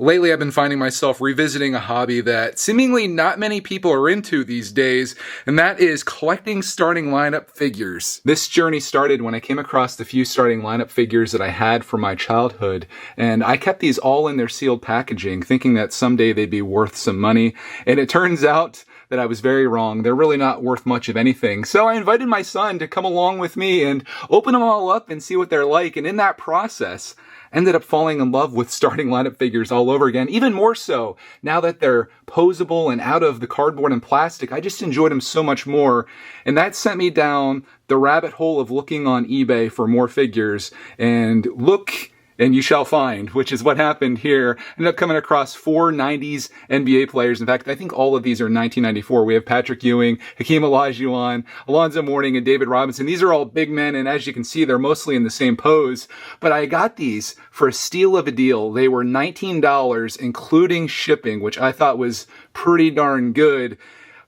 Lately, I've been finding myself revisiting a hobby that seemingly not many people are into these days, and that is collecting starting lineup figures. This journey started when I came across the few starting lineup figures that I had from my childhood, and I kept these all in their sealed packaging, thinking that someday they'd be worth some money, and it turns out that I was very wrong. They're really not worth much of anything. So I invited my son to come along with me and open them all up and see what they're like, and in that process, ended up falling in love with starting lineup figures all over again, even more so now that they're posable and out of the cardboard and plastic. I just enjoyed them so much more, and that sent me down the rabbit hole of looking on eBay for more figures, and look and you shall find, which is what happened here. Ended up coming across 4 90s NBA players. In fact, I think all of these are 1994. We have Patrick Ewing, Hakeem Olajuwon, Alonzo Mourning, and David Robinson. These are all big men, and as you can see, they're mostly in the same pose. But I got these for a steal of a deal. They were $19, including shipping, which I thought was pretty darn good.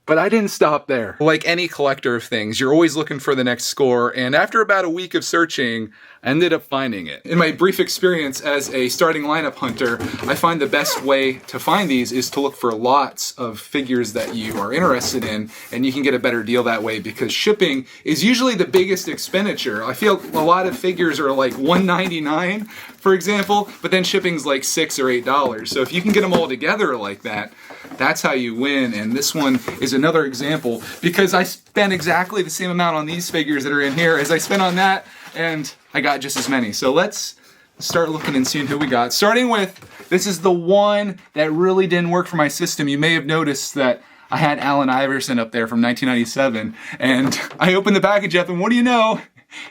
But I didn't stop there. Like any collector of things, you're always looking for the next score, and after about a week of searching, I ended up finding it. In my brief experience as a starting lineup hunter, I find the best way to find these is to look for lots of figures that you are interested in, and you can get a better deal that way because shipping is usually the biggest expenditure. I feel a lot of figures are like $1.99, for example, but then shipping's like $6 or $8. So if you can get them all together like that, that's how you win. And this one is another example because I spent exactly the same amount on these figures that are in here as I spent on that, and I got just as many. So let's start looking and seeing who we got. Starting with, this is the one that really didn't work for my system. You may have noticed that I had Allen Iverson up there from 1997, and I opened the package up, and what do you know?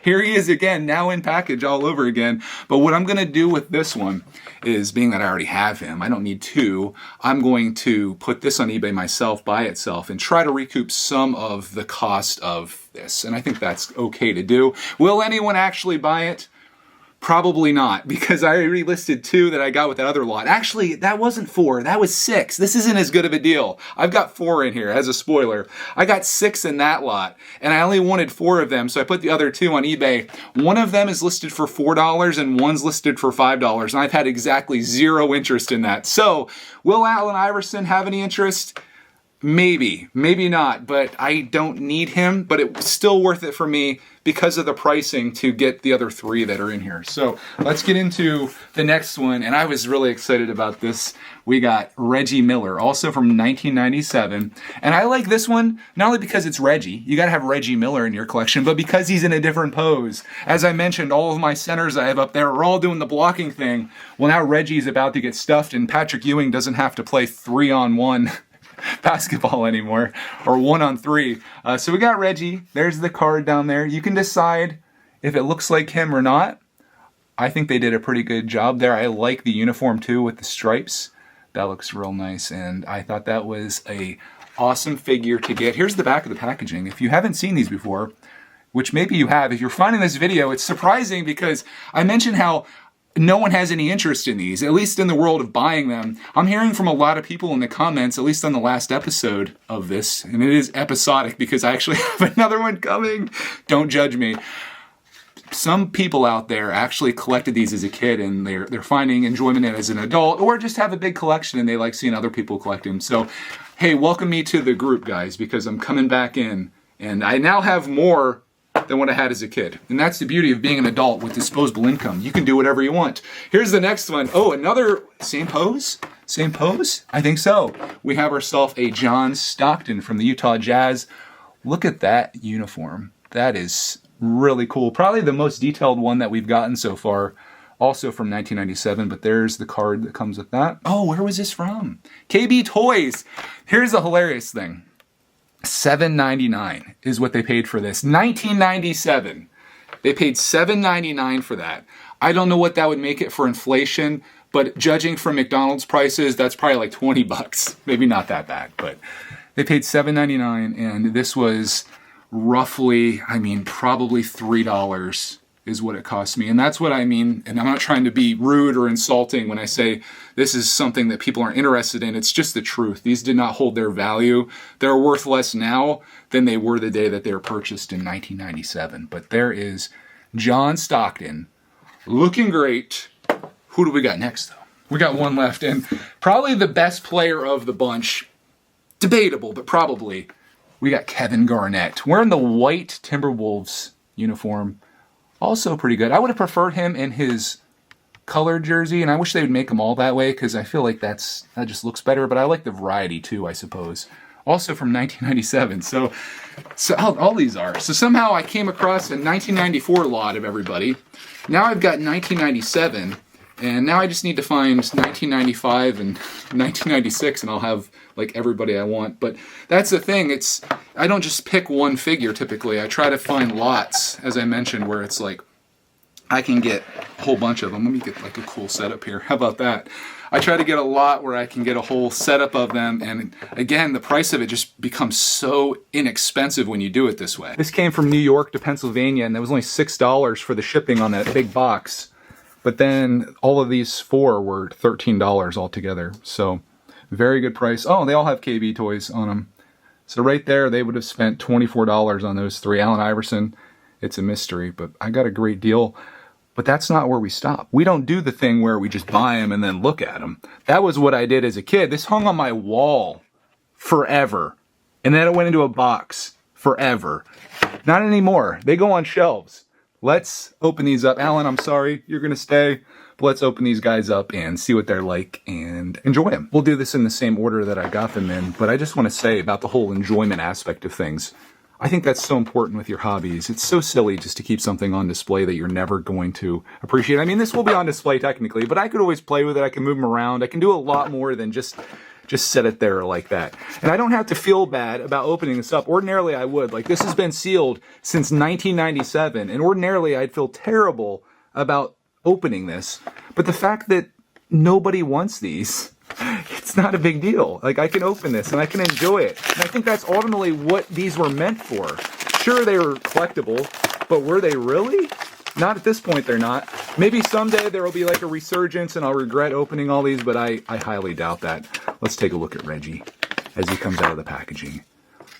Here he is again, now in package all over again. But what I'm going to do with this one is, being that I already have him, I don't need two, I'm going to put this on eBay myself by itself and try to recoup some of the cost of this. And I think that's okay to do. Will anyone actually buy it? Probably not, because I already listed 2 that I got with that other lot. Actually, that wasn't 4, that was 6. This isn't as good of a deal. I've got 4 in here, as a spoiler. I got 6 in that lot, and I only wanted 4 of them, so I put the other 2 on eBay. One of them is listed for $4, and one's listed for $5, and I've had exactly 0 interest in that. So, will Allen Iverson have any interest? Maybe, maybe not, but I don't need him, but it was still worth it for me because of the pricing to get the other 3 that are in here. So let's get into the next one, and I was really excited about this. We got Reggie Miller, also from 1997, and I like this one not only because it's Reggie, you gotta have Reggie Miller in your collection, but because he's in a different pose. As I mentioned, all of my centers I have up there are all doing the blocking thing. Well, now Reggie's about to get stuffed, and Patrick Ewing doesn't have to play 3-on-1 basketball anymore, or 1-on-3. So we got Reggie. There's the card down there. You can decide if it looks like him or not. I think they did a pretty good job there. I like the uniform too with the stripes. That looks real nice, and I thought that was a awesome figure to get. Here's the back of the packaging. If you haven't seen these before, which maybe you have, if you're finding this video, it's surprising because I mentioned how no one has any interest in these, at least in the world of buying them. I'm hearing from a lot of people in the comments, at least on the last episode of this, and it is episodic because I actually have another one coming. Don't judge me. Some people out there actually collected these as a kid, and they're finding enjoyment in it as an adult, or just have a big collection and they like seeing other people collect them. So, hey, welcome me to the group, guys, because I'm coming back in, and I now have more than what I had as a kid. And that's the beauty of being an adult with disposable income. You can do whatever you want. Here's the next one. Oh, another same pose? Same pose? I think so. We have ourselves a John Stockton from the Utah Jazz. Look at that uniform. That is really cool. Probably the most detailed one that we've gotten so far. Also from 1997, but there's the card that comes with that. Oh, where was this from? KB Toys. Here's the hilarious thing. $7.99 is what they paid for this. 1997. They paid $7.99 for that. I don't know what that would make it for inflation, but judging from McDonald's prices, that's probably like $20. Maybe not that bad, but they paid $7.99, and this was roughly, probably $3 is what it cost me. And that's what I mean, and I'm not trying to be rude or insulting when I say this is something that people aren't interested in. It's just the truth. These did not hold their value. They're worth less now than they were the day that they were purchased in 1997. But there is John Stockton, looking great. Who do we got next, though? We got one left, and probably the best player of the bunch. Debatable, but probably. We got Kevin Garnett wearing the white Timberwolves uniform. Also pretty good. I would have preferred him in his colored jersey, and I wish they would make them all that way because I feel like that just looks better, but I like the variety too, I suppose. Also from 1997, so all these are. So somehow I came across a 1994 lot of everybody. Now I've got 1997, and now I just need to find 1995 and 1996, and I'll have like everybody I want. But that's the thing, I don't just pick one figure typically. I try to find lots, as I mentioned, where it's like I can get a whole bunch of them. Let me get like a cool setup here. How about that? I try to get a lot where I can get a whole setup of them, and again, the price of it just becomes so inexpensive when you do it this way. This came from New York to Pennsylvania, and it was only $6 for the shipping on that big box. But then all of these 4 were $13 altogether. So very good price. Oh, they all have KB toys on them. So right there, they would have spent $24 on those 3. Allen Iverson, it's a mystery, but I got a great deal. But that's not where we stop. We don't do the thing where we just buy them and then look at them. That was what I did as a kid. This hung on my wall forever. And then it went into a box forever. Not anymore. They go on shelves. Let's open these up. Alan, I'm sorry, you're going to stay. But let's open these guys up and see what they're like and enjoy them. We'll do this in the same order that I got them in. But I just want to say about the whole enjoyment aspect of things. I think that's so important with your hobbies. It's so silly just to keep something on display that you're never going to appreciate. I mean, this will be on display technically, but I could always play with it. I can move them around. I can do a lot more than just set it there like that. And I don't have to feel bad about opening this up. Ordinarily, I would. Like, this has been sealed since 1997, and ordinarily, I'd feel terrible about opening this. But the fact that nobody wants these, it's not a big deal. Like, I can open this and I can enjoy it. And I think that's ultimately what these were meant for. Sure, they were collectible, but were they really? Not at this point, they're not. Maybe someday there will be like a resurgence and I'll regret opening all these, but I highly doubt that. Let's take a look at Reggie as he comes out of the packaging.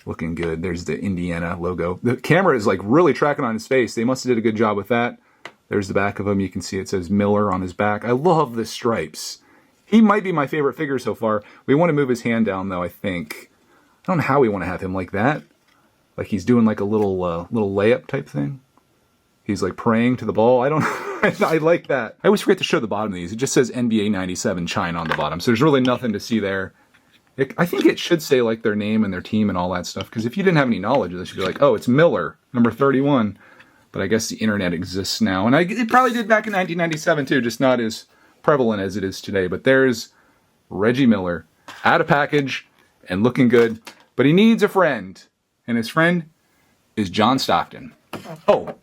Looking good. There's the Indiana logo. The camera is like really tracking on his face. They must have did a good job with that. There's the back of him. You can see it says Miller on his back. I love the stripes. He might be my favorite figure so far. We want to move his hand down, though, I think. I don't know how we want to have him like that. Like he's doing like a little layup type thing. He's like praying to the ball. I don't know. I like that. I always forget to show the bottom of these. It just says NBA 97 China on the bottom. So there's really nothing to see there. I think it should say like their name and their team and all that stuff. Because if you didn't have any knowledge of this, you'd be like, oh, it's Miller, number 31. But I guess the internet exists now. And it probably did back in 1997 too, just not as prevalent as it is today. But there's Reggie Miller, out of package and looking good. But he needs a friend. And his friend is John Stockton. Oh,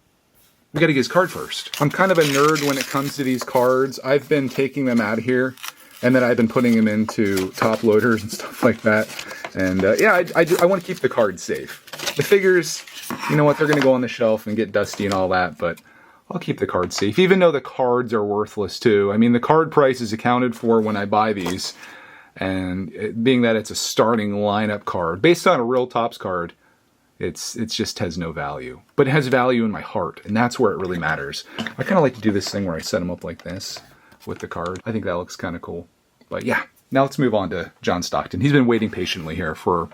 we got to get his card first. I'm kind of a nerd when it comes to these cards. I've been taking them out of here, and then I've been putting them into top loaders and stuff like that. And yeah, I want to keep the cards safe. The figures, you know what, they're going to go on the shelf and get dusty and all that, but I'll keep the cards safe, even though the cards are worthless too. I mean, the card price is accounted for when I buy these, and being that it's a starting lineup card, based on a real Topps card, it just has no value. But it has value in my heart, and that's where it really matters. I kind of like to do this thing where I set them up like this with the card. I think that looks kind of cool. But yeah, now let's move on to John Stockton. He's been waiting patiently here for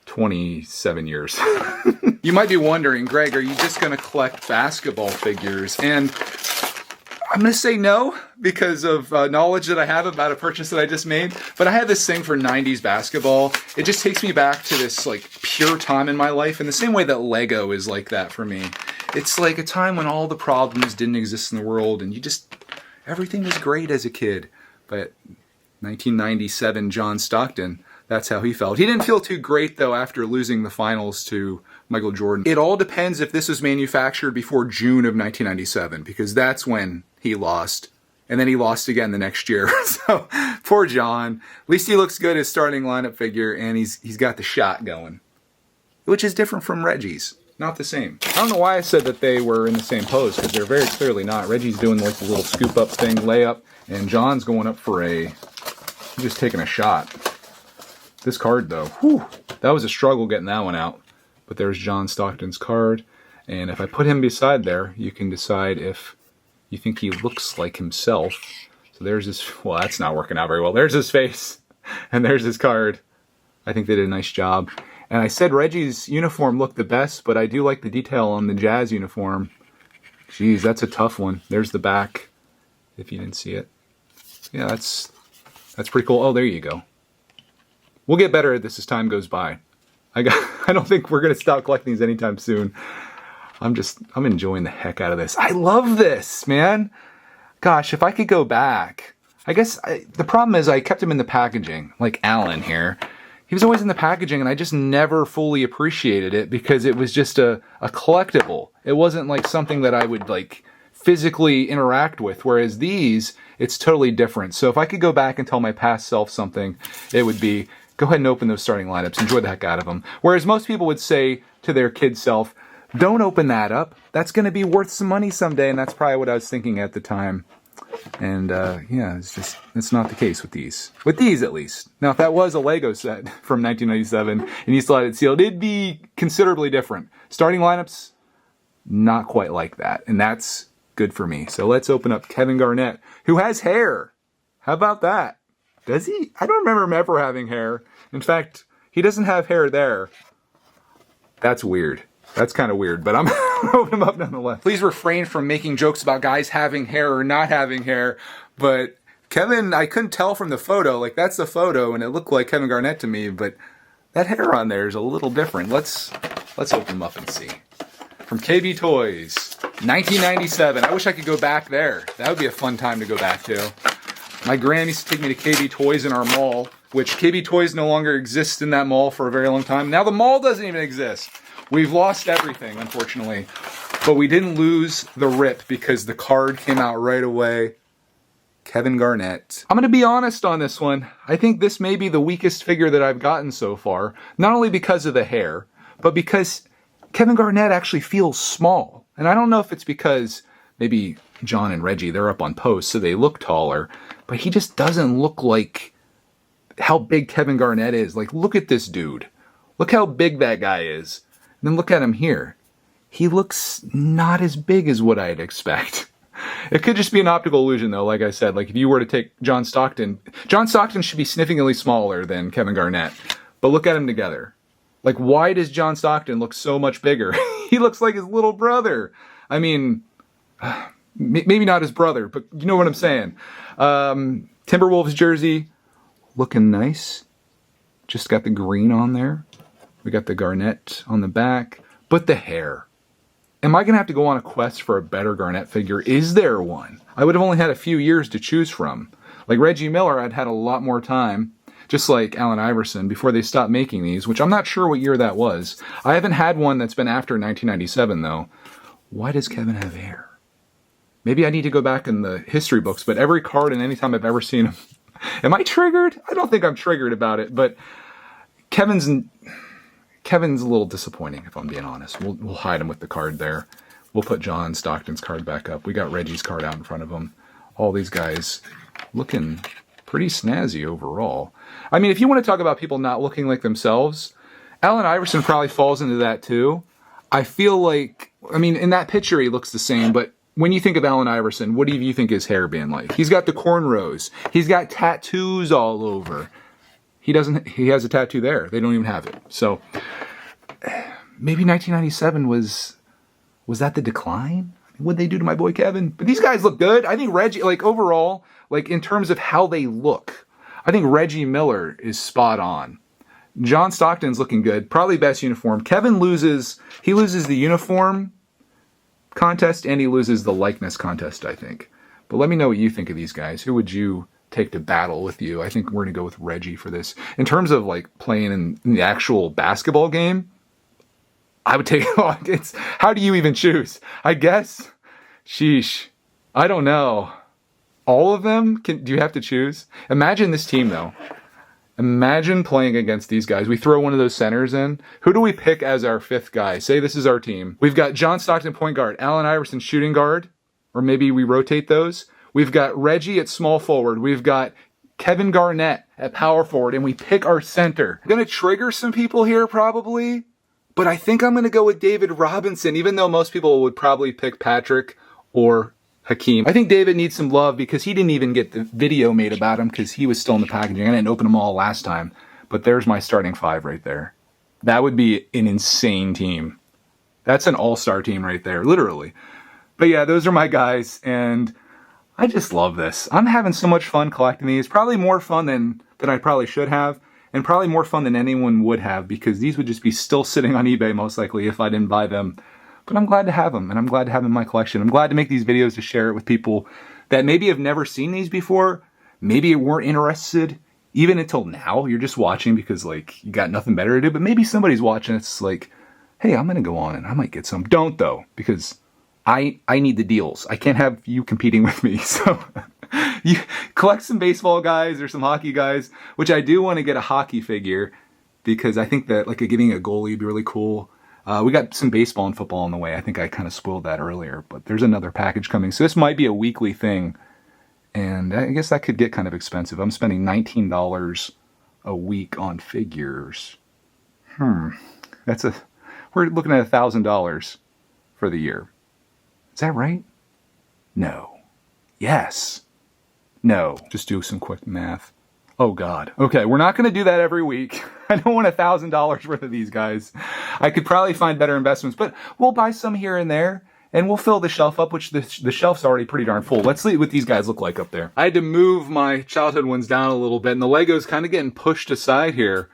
27 years. You might be wondering, Greg, are you just going to collect basketball figures? And I'm going to say no, because of knowledge that I have about a purchase that I just made. But I had this thing for 90s basketball. It just takes me back to this like pure time in my life, in the same way that Lego is like that for me. It's like a time when all the problems didn't exist in the world, and everything was great as a kid. But 1997 John Stockton, that's how he felt. He didn't feel too great, though, after losing the finals to Michael Jordan. It all depends if this was manufactured before June of 1997, because that's when he lost. And then he lost again the next year. So, poor John. At least he looks good as starting lineup figure, and he's got the shot going. Which is different from Reggie's. Not the same. I don't know why I said that they were in the same pose, because they're very clearly not. Reggie's doing like the little scoop up thing, layup, and John's going up for he's just taking a shot. This card, though, whew, that was a struggle getting that one out. But there's John Stockton's card. And if I put him beside there, you can decide if you think he looks like himself. So there's his, well, that's not working out very well. There's his face, and there's his card. I think they did a nice job. And I said Reggie's uniform looked the best, but I do like the detail on the Jazz uniform. Jeez, that's a tough one. There's the back, if you didn't see it. Yeah, that's pretty cool. Oh, there you go. We'll get better at this as time goes by. I don't think we're going to stop collecting these anytime soon. I'm enjoying the heck out of this. I love this, man. Gosh, if I could go back. I guess the problem is I kept him in the packaging, like Alan here. He was always in the packaging, and I just never fully appreciated it because it was just a collectible. It wasn't like something that I would like physically interact with, whereas these, it's totally different. So if I could go back and tell my past self something, it would be, go ahead and open those starting lineups. Enjoy the heck out of them. Whereas most people would say to their kid self, don't open that up. That's going to be worth some money someday, and that's probably what I was thinking at the time. And yeah, it's not the case with these. With these, at least. Now, if that was a Lego set from 1997 and you still had it sealed, it'd be considerably different. Starting lineups, not quite like that. And that's good for me. So let's open up Kevin Garnett, who has hair. How about that? Does he? I don't remember him ever having hair. In fact, he doesn't have hair there. That's weird. That's kind of weird, but I'm going to open him up nonetheless. Please refrain from making jokes about guys having hair or not having hair, but Kevin, I couldn't tell from the photo. Like, that's the photo, and it looked like Kevin Garnett to me, but that hair on there is a little different. Let's open him up and see. From KB Toys, 1997. I wish I could go back there. That would be a fun time to go back to. My gran used to take me to KB Toys in our mall, which KB Toys no longer exists in that mall for a very long time. Now the mall doesn't even exist. We've lost everything, unfortunately. But we didn't lose the rip because the card came out right away. Kevin Garnett. I'm going to be honest on this one. I think this may be the weakest figure that I've gotten so far. Not only because of the hair, but because Kevin Garnett actually feels small. And I don't know if it's because maybe John and Reggie, they're up on post, so they look taller. But he just doesn't look like how big Kevin Garnett is. Like, look at this dude. Look how big that guy is. And then look at him here. He looks not as big as what I'd expect. It could just be an optical illusion, though, like I said. Like, if you were to take John Stockton should be significantly smaller than Kevin Garnett. But look at him together. Like, why does John Stockton look so much bigger? He looks like his little brother. I mean, maybe not his brother, but you know what I'm saying. Timberwolves jersey, looking nice. Just got the green on there. We got the Garnett on the back, but the hair. Am I going to have to go on a quest for a better Garnett figure? Is there one? I would have only had a few years to choose from. Like Reggie Miller, I'd had a lot more time, just like Allen Iverson, before they stopped making these, which I'm not sure what year that was. I haven't had one that's been after 1997, though. Why does Kevin have hair? Maybe I need to go back in the history books, but every card and any time I've ever seen him. Am I triggered? I don't think I'm triggered about it, but Kevin's a little disappointing, if I'm being honest. We'll hide him with the card there. We'll put John Stockton's card back up. We got Reggie's card out in front of him. All these guys looking pretty snazzy overall. I mean, if you want to talk about people not looking like themselves, Allen Iverson probably falls into that too. I feel like, I mean, in that picture he looks the same, but when you think of Allen Iverson, what do you think his hair being like? He's got the cornrows. He's got tattoos all over. He has a tattoo there. They don't even have it. So maybe 1997 was that the decline? What'd they do to my boy Kevin? But these guys look good. I think Reggie, like overall, like in terms of how they look, I think Reggie Miller is spot on. John Stockton's looking good. Probably best uniform. Kevin loses the uniform contest and he loses the likeness contest, I think. But let me know what you think of these guys. Who would you take to battle with you? I think we're going to go with Reggie for this. In terms of like playing in the actual basketball game, I would take, how do you even choose? I guess, sheesh, I don't know. All of them? Do you have to choose? Imagine this team though. Imagine playing against these guys. We throw one of those centers in. Who do we pick as our fifth guy? Say this is our team. We've got John Stockton point guard, Allen Iverson shooting guard, or maybe we rotate those. We've got Reggie at small forward. We've got Kevin Garnett at power forward, and we pick our center. I'm going to trigger some people here probably, but I think I'm going to go with David Robinson, even though most people would probably pick Patrick or Hakeem. I think David needs some love because he didn't even get the video made about him because he was still in the packaging. I didn't open them all last time. But there's my starting 5 right there. That would be an insane team. That's an all-star team right there, literally. But yeah, those are my guys, and I just love this. I'm having so much fun collecting these. Probably more fun than I probably should have, and probably more fun than anyone would have, because these would just be still sitting on eBay most likely if I didn't buy them. But I'm glad to have them, and I'm glad to have them in my collection. I'm glad to make these videos to share it with people that maybe have never seen these before, maybe weren't interested, even until now. You're just watching because, like, you got nothing better to do, but maybe somebody's watching. It's like, hey, I'm going to go on and I might get some. Don't, though, because I need the deals. I can't have you competing with me, so you collect some baseball guys or some hockey guys, which I do want to get a hockey figure because I think that, like, getting a goalie would be really cool. We got some baseball and football on the way. I think I kind of spoiled that earlier, but there's another package coming. So this might be a weekly thing, and I guess that could get kind of expensive. I'm spending $19 a week on figures. We're looking at $1,000 for the year. Is that right? No. Yes. No. Just do some quick math. Oh, God. Okay, we're not going to do that every week. I don't want $1,000 worth of these guys. I could probably find better investments, but we'll buy some here and there, and we'll fill the shelf up, which the shelf's already pretty darn full. Let's see what these guys look like up there. I had to move my childhood ones down a little bit, and the Lego's kind of getting pushed aside here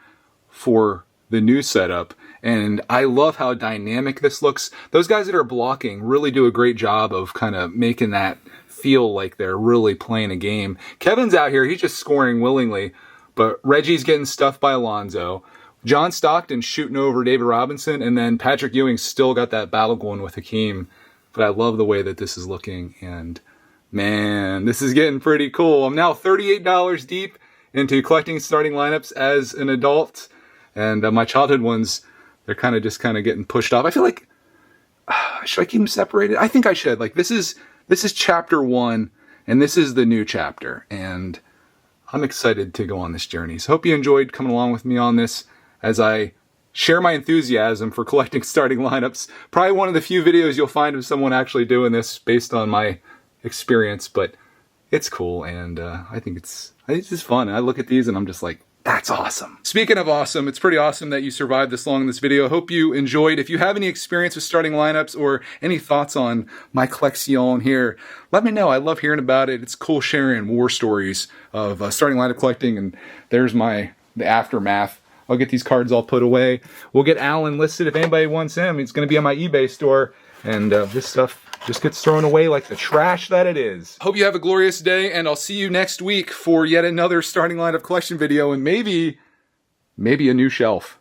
for the new setup. And I love how dynamic this looks. Those guys that are blocking really do a great job of kind of making that feel like they're really playing a game. Kevin's out here, he's just scoring willingly, but Reggie's getting stuffed by Alonzo. John Stockton shooting over David Robinson, and then Patrick Ewing's still got that battle going with Hakeem. But I love the way that this is looking, and man, this is getting pretty cool. I'm now $38 deep into collecting starting lineups as an adult, and my childhood ones, they're kind of getting pushed off. I feel like, should I keep them separated? I think I should. Like, this is chapter 1, and this is the new chapter, and I'm excited to go on this journey. So hope you enjoyed coming along with me on this as I share my enthusiasm for collecting starting lineups. Probably one of the few videos you'll find of someone actually doing this based on my experience, but it's cool, and I think it's just fun. I look at these and I'm just like, that's awesome. Speaking of awesome, it's pretty awesome that you survived this long in this video. Hope you enjoyed. If you have any experience with starting lineups or any thoughts on my collection here, let me know. I love hearing about it. It's cool sharing war stories of starting lineup collecting, and there's the aftermath. I'll get these cards all put away. We'll get Alan listed if anybody wants him. It's going to be on my eBay store, and this stuff just gets thrown away like the trash that it is. Hope you have a glorious day, and I'll see you next week for yet another starting lineup collection video, and maybe a new shelf.